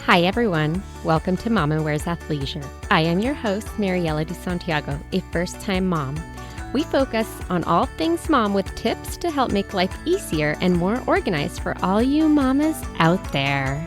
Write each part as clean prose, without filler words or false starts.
Hi, everyone. Welcome to Mama Wears Athleisure. I am your host, Mariela de Santiago, a first-time mom. We focus on all things mom with tips to help make life easier and more organized for all you mamas out there.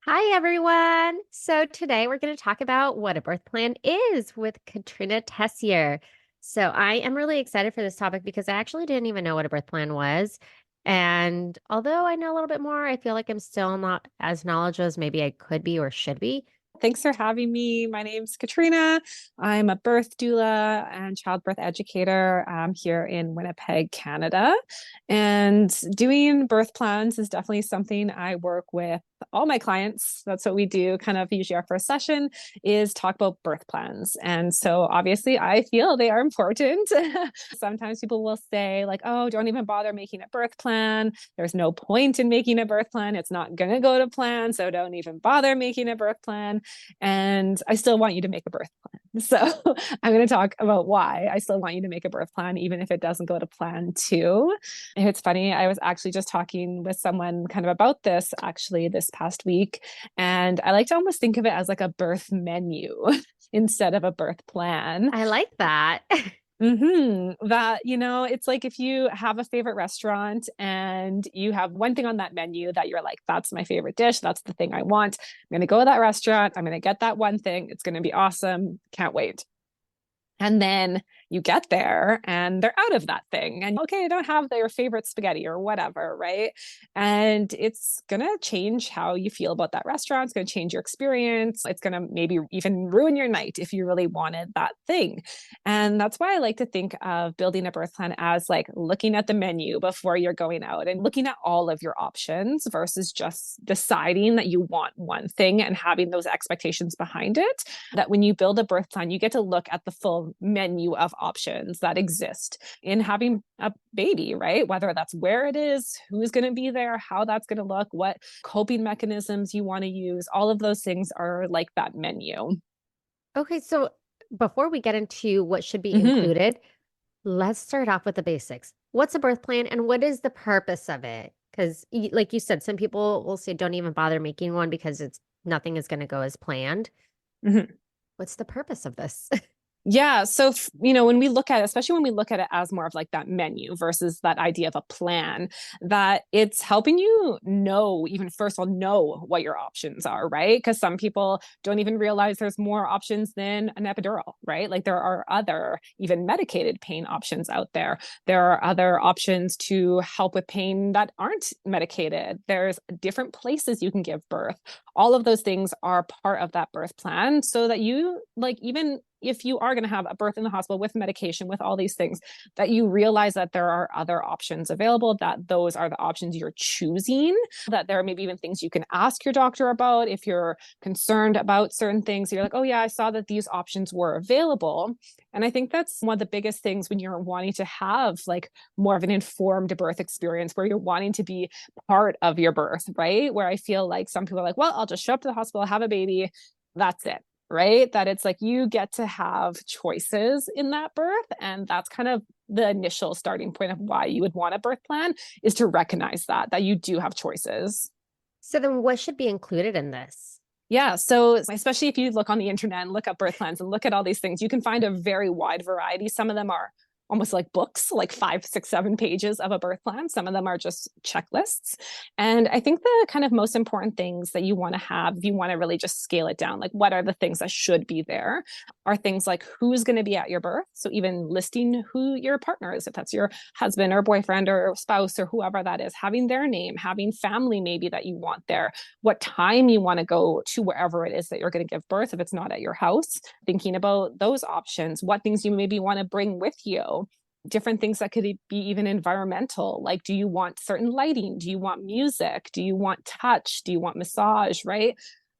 Hi, everyone. So today we're going to talk about what a birth plan is with Katrina Tessier. So I am really excited for this topic because I actually didn't even know what a birth plan was. And although I know a little bit more, I feel like I'm still not as knowledgeable as maybe I could be or should be. Thanks for having me. My name's Katrina. I'm a birth doula and childbirth educator here in Winnipeg, Canada. And doing birth plans is definitely something I work with all my clients. That's what we do. Kind of usually our first session is talk about birth plans. And so obviously I feel they are important. Sometimes people will say like, oh, don't even bother making a birth plan. There's no point in making a birth plan. It's not going to go to plan. So don't even bother making a birth plan. And I still want you to make a birth plan. So I'm going to talk about why I still want you to make a birth plan, even if it doesn't go to plan too. And it's funny. I was actually just talking with someone kind of about this actually this past week. And I like to almost think of it as like a birth menu instead of a birth plan. I like that. That, it's like if you have a favorite restaurant and you have one thing on that menu that you're like, that's my favorite dish. That's the thing I want. I'm going to go to that restaurant. I'm going to get that one thing. It's going to be awesome. Can't wait. And then you get there and they're out of that thing. And okay, I don't have their favorite spaghetti or whatever, right? And it's going to change how you feel about that restaurant. It's going to change your experience. It's going to maybe even ruin your night if you really wanted that thing. And that's why I like to think of building a birth plan as like looking at the menu before you're going out and looking at all of your options versus just deciding that you want one thing and having those expectations behind it. That when you build a birth plan, you get to look at the full menu of options that exist in having a baby, right? Whether that's where it is, who's going to be there, how that's going to look, what coping mechanisms you want to use. All of those things are like that menu. Okay, so before we get into what should be Mm-hmm. included, let's start off with the basics. What's a birth plan and what is the purpose of it? Because, like you said, some people will say don't even bother making one because nothing is going to go as planned. Mm-hmm. What's the purpose of this? Yeah. So, when we look at it, especially when we look at it as more of like that menu versus that idea of a plan, that it's helping you know, even first of all, know what your options are, right? Because some people don't even realize there's more options than an epidural, right? Like there are other even medicated pain options out there. There are other options to help with pain that aren't medicated. There's different places you can give birth. All of those things are part of that birth plan so that you like even if you are going to have a birth in the hospital with medication, with all these things, that you realize that there are other options available, that those are the options you're choosing, that there are maybe even things you can ask your doctor about if you're concerned about certain things. You're like, oh, yeah, I saw that these options were available. And I think that's one of the biggest things when you're wanting to have like more of an informed birth experience where you're wanting to be part of your birth, right? Where I feel like some people are like, well, I'll just show up to the hospital, have a baby. That's it. Right? That it's like you get to have choices in that birth. And that's kind of the initial starting point of why you would want a birth plan is to recognize that you do have choices. So then what should be included in this? Yeah. So, especially if you look on the internet and look up birth plans and look at all these things, you can find a very wide variety. Some of them are almost like books, like 5, 6, 7 pages of a birth plan. Some of them are just checklists. And I think the kind of most important things that you want to have, if you want to really just scale it down, like what are the things that should be there, are things like who's going to be at your birth. So even listing who your partner is, if that's your husband or boyfriend or spouse or whoever that is, having their name, having family maybe that you want there, what time you want to go to wherever it is that you're going to give birth if it's not at your house, thinking about those options, what things you maybe want to bring with you, different things that could be even environmental. Like, do you want certain lighting? Do you want music? Do you want touch? Do you want massage? Right?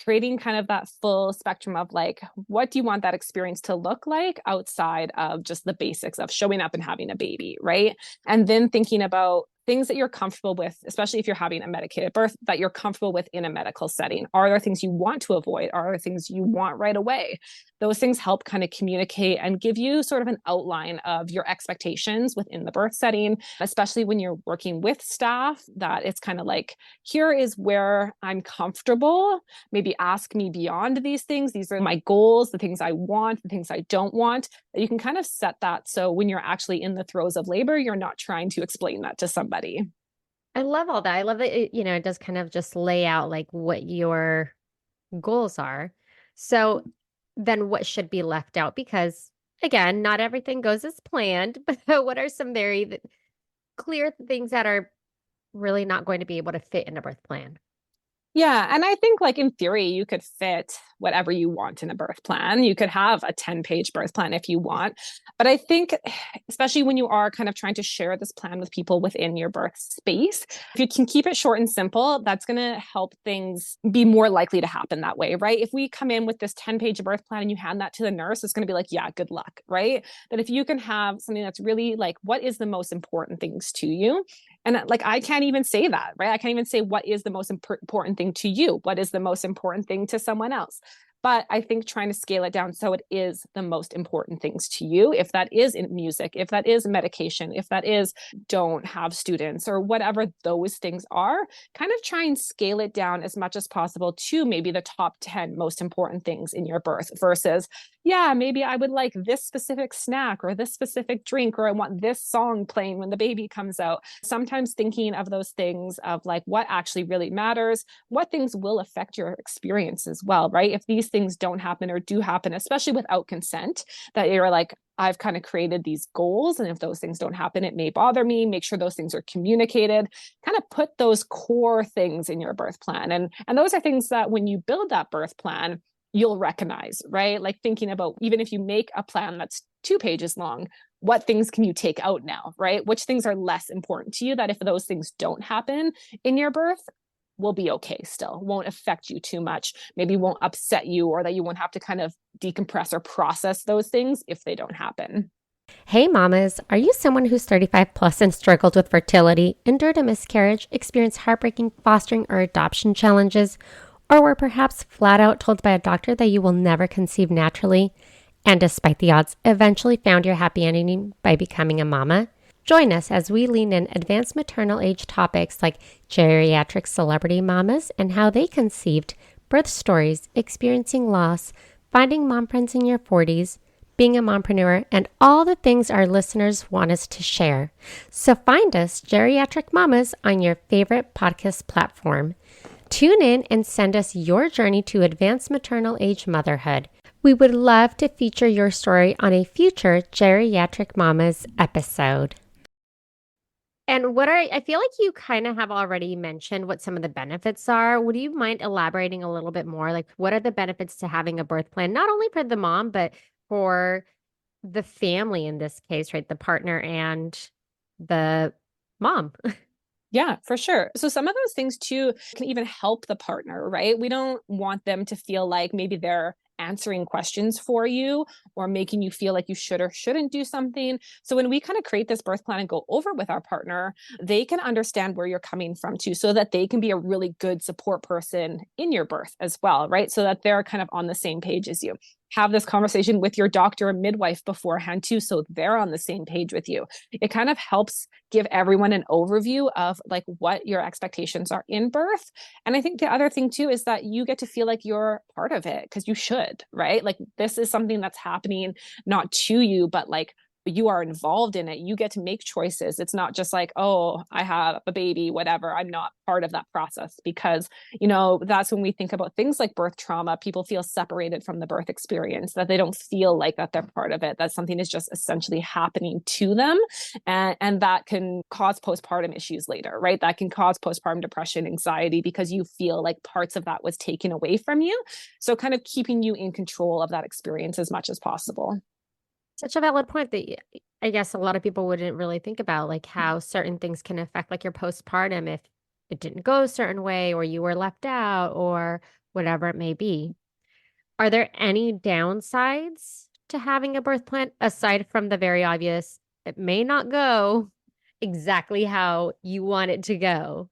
Creating kind of that full spectrum of like, what do you want that experience to look like outside of just the basics of showing up and having a baby, right? And then thinking about things that you're comfortable with, especially if you're having a medicated birth, that you're comfortable with in a medical setting. Are there things you want to avoid? Are there things you want right away? Those things help kind of communicate and give you sort of an outline of your expectations within the birth setting, especially when you're working with staff, that it's kind of like, here is where I'm comfortable. Maybe ask me beyond these things. These are my goals, the things I want, the things I don't want. You can kind of set that so when you're actually in the throes of labor, you're not trying to explain that to somebody. I love all that. I love that it does kind of just lay out like what your goals are. So then what should be left out? Because again, not everything goes as planned, but what are some very clear things that are really not going to be able to fit in a birth plan? Yeah. And I think, like, in theory, you could fit whatever you want in a birth plan. You could have a 10-page birth plan if you want. But I think, especially when you are kind of trying to share this plan with people within your birth space, if you can keep it short and simple, that's going to help things be more likely to happen that way, right? If we come in with this 10-page birth plan and you hand that to the nurse, it's going to be like, yeah, good luck, right? But if you can have something that's really like, what is the most important things to you? And like, I can't even say that, right? I can't even say what is the most important thing to you? What is the most important thing to someone else? But I think trying to scale it down so it is the most important things to you. If that is in music, if that is medication, if that is don't have students or whatever those things are, kind of try and scale it down as much as possible to maybe the top 10 most important things in your birth versus, yeah, maybe I would like this specific snack or this specific drink, or I want this song playing when the baby comes out. Sometimes thinking of those things of like what actually really matters, what things will affect your experience as well, right? If these things don't happen or do happen, especially without consent, that you're like, I've kind of created these goals. And if those things don't happen, it may bother me. Make sure those things are communicated, kind of put those core things in your birth plan. And those are things that when you build that birth plan, you'll recognize, right? Like thinking about, even if you make a plan that's 2 pages long, what things can you take out now, right? Which things are less important to you that if those things don't happen in your birth, will be okay still, won't affect you too much, maybe won't upset you, or that you won't have to kind of decompress or process those things if they don't happen. Hey mamas, are you someone who's 35 plus and struggled with fertility, endured a miscarriage, experienced heartbreaking fostering or adoption challenges, or were perhaps flat out told by a doctor that you will never conceive naturally, and despite the odds, eventually found your happy ending by becoming a mama? Join us as we lean in advanced maternal age topics like geriatric celebrity mamas and how they conceived, birth stories, experiencing loss, finding mom friends in your 40s, being a mompreneur, and all the things our listeners want us to share. So find us, Geriatric Mamas, on your favorite podcast platform. Tune in and send us your journey to advanced maternal age motherhood. We would love to feature your story on a future Geriatric Mamas episode. And I feel like you kind of have already mentioned what some of the benefits are. Would you mind elaborating a little bit more? Like, what are the benefits to having a birth plan, not only for the mom, but for the family in this case, right? The partner and the mom. Yeah, for sure. So some of those things too can even help the partner, right? We don't want them to feel like maybe they're answering questions for you or making you feel like you should or shouldn't do something. So when we kind of create this birth plan and go over with our partner, they can understand where you're coming from too, so that they can be a really good support person in your birth as well, right? So that they're kind of on the same page as you. Have this conversation with your doctor and midwife beforehand too, so they're on the same page with you. It kind of helps give everyone an overview of like what your expectations are in birth. And I think the other thing too is that you get to feel like you're part of it, because you should, right? Like this is something that's happening not to you, but like you are involved in it. You get to make choices. It's not just like, oh, I have a baby, whatever. I'm not part of that process, because, that's when we think about things like birth trauma, people feel separated from the birth experience, that they don't feel like that they're part of it, that something is just essentially happening to them. And that can cause postpartum issues later, right? That can cause postpartum depression, anxiety, because you feel like parts of that was taken away from you. So kind of keeping you in control of that experience as much as possible. Such a valid point that I guess a lot of people wouldn't really think about, like how certain things can affect like your postpartum if it didn't go a certain way or you were left out or whatever it may be. Are there any downsides to having a birth plan aside from the very obvious, it may not go exactly how you want it to go.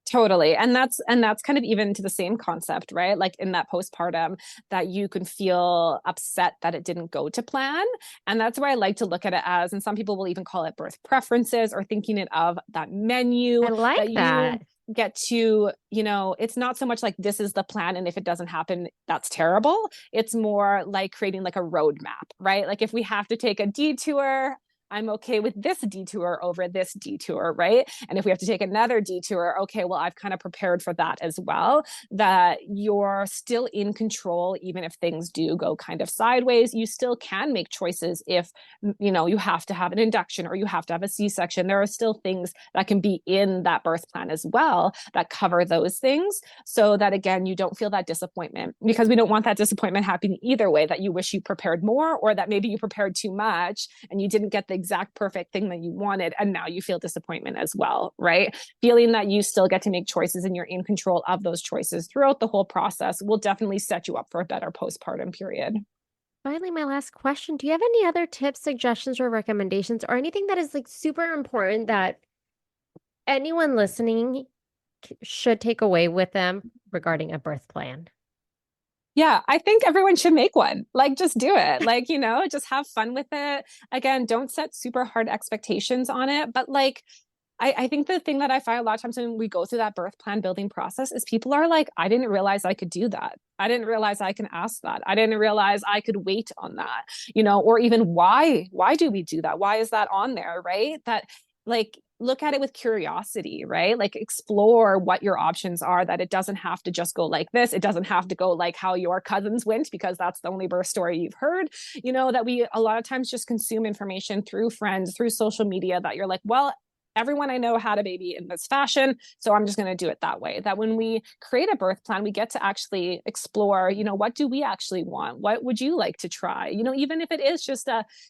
Totally. And that's kind of even to the same concept, right? Like in that postpartum, that you can feel upset that it didn't go to plan. And that's where I like to look at it as, and some people will even call it birth preferences, or thinking it of that menu I that like you that. get to, it's not so much like this is the plan, and if it doesn't happen, that's terrible. It's more like creating like a roadmap, right? Like if we have to take a detour, I'm okay with this detour over this detour, right? And if we have to take another detour, okay, well, I've kind of prepared for that as well, that you're still in control. Even if things do go kind of sideways, you still can make choices. If, you have to have an induction or you have to have a C-section, there are still things that can be in that birth plan as well that cover those things, so that, again, you don't feel that disappointment, because we don't want that disappointment happening either way, that you wish you prepared more, or that maybe you prepared too much and you didn't get the exact perfect thing that you wanted, and now you feel disappointment as well, right? Feeling that you still get to make choices and you're in control of those choices throughout the whole process will definitely set you up for a better postpartum period. Finally, my last question. Do you have any other tips, suggestions, or recommendations, or anything that is like super important that anyone listening should take away with them regarding a birth plan? Yeah, I think everyone should make one. Like, just do it. Like, just have fun with it. Again, don't set super hard expectations on it. But like, I think the thing that I find a lot of times when we go through that birth plan building process is people are like, I didn't realize I could do that. I didn't realize I can ask that. I didn't realize I could wait on that, or even why do we do that? Why is that on there? Right. That, like, look at it with curiosity, right? Like, explore what your options are, that it doesn't have to just go like this. It doesn't have to go like how your cousins went, because that's the only birth story you've heard, that we a lot of times just consume information through friends, through social media, that you're like, well, everyone I know had a baby in this fashion, so I'm just going to do it that way. That when we create a birth plan, we get to actually explore, what do we actually want? What would you like to try? Even if it is just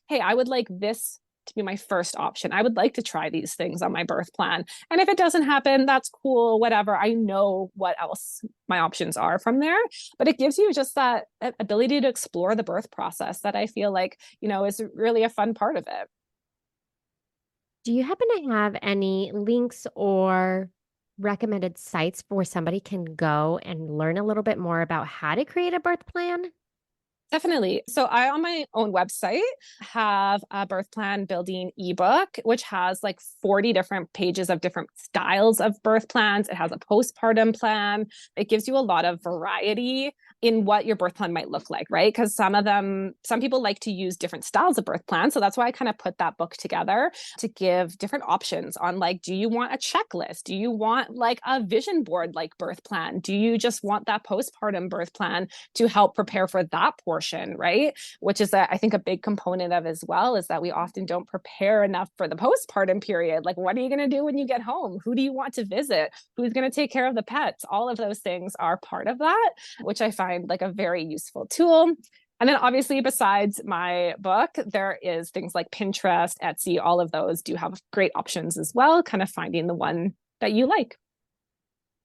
hey, I would like this to be my first option. I would like to try these things on my birth plan. And if it doesn't happen, that's cool, whatever. I know what else my options are from there. But it gives you just that ability to explore the birth process that I feel like, is really a fun part of it. Do you happen to have any links or recommended sites where somebody can go and learn a little bit more about how to create a birth plan? Definitely. So I, on my own website, have a birth plan building ebook, which has like 40 different pages of different styles of birth plans. It has a postpartum plan. It gives you a lot of variety in what your birth plan might look like, right? Because some people like to use different styles of birth plans. So that's why I kind of put that book together, to give different options on, like, do you want a checklist? Do you want like a vision board like birth plan? Do you just want that postpartum birth plan to help prepare for that portion, right? Which is, I think, a big component of as well, is that we often don't prepare enough for the postpartum period. Like, what are you going to do when you get home? Who do you want to visit? Who's going to take care of the pets? All of those things are part of that, which I find like a very useful tool. And then obviously, besides my book, there is things like Pinterest, Etsy, all of those do have great options as well, kind of finding the one that you like.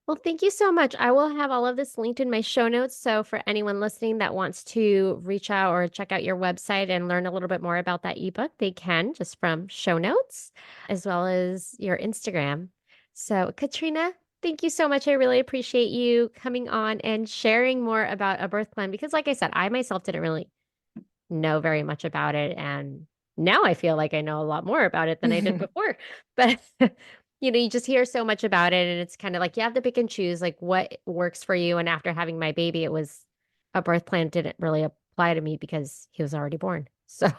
Well, thank you so much. I will have all of this linked in my show notes. So for anyone listening that wants to reach out or check out your website and learn a little bit more about that ebook, they can, just from show notes, as well as your Instagram. So Katrina, thank you so much. I really appreciate you coming on and sharing more about a birth plan, because like I said, I myself didn't really know very much about it. And now I feel like I know a lot more about it than I did before. But you just hear so much about it, and it's kind of like you have to pick and choose like what works for you. And after having my baby, it was a birth plan didn't really apply to me because he was already born. So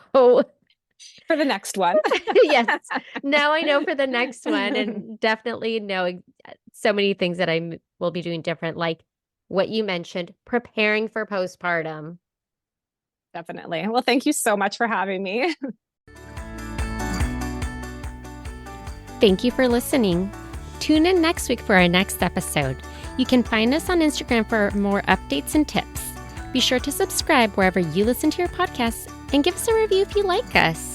For the next one. yes, now I know for the next one, and definitely know so many things that will be doing different, like what you mentioned, preparing for postpartum. Definitely. Well, thank you so much for having me. Thank you for listening. Tune in next week for our next episode. You can find us on Instagram for more updates and tips. Be sure to subscribe wherever you listen to your podcasts and give us a review if you like us.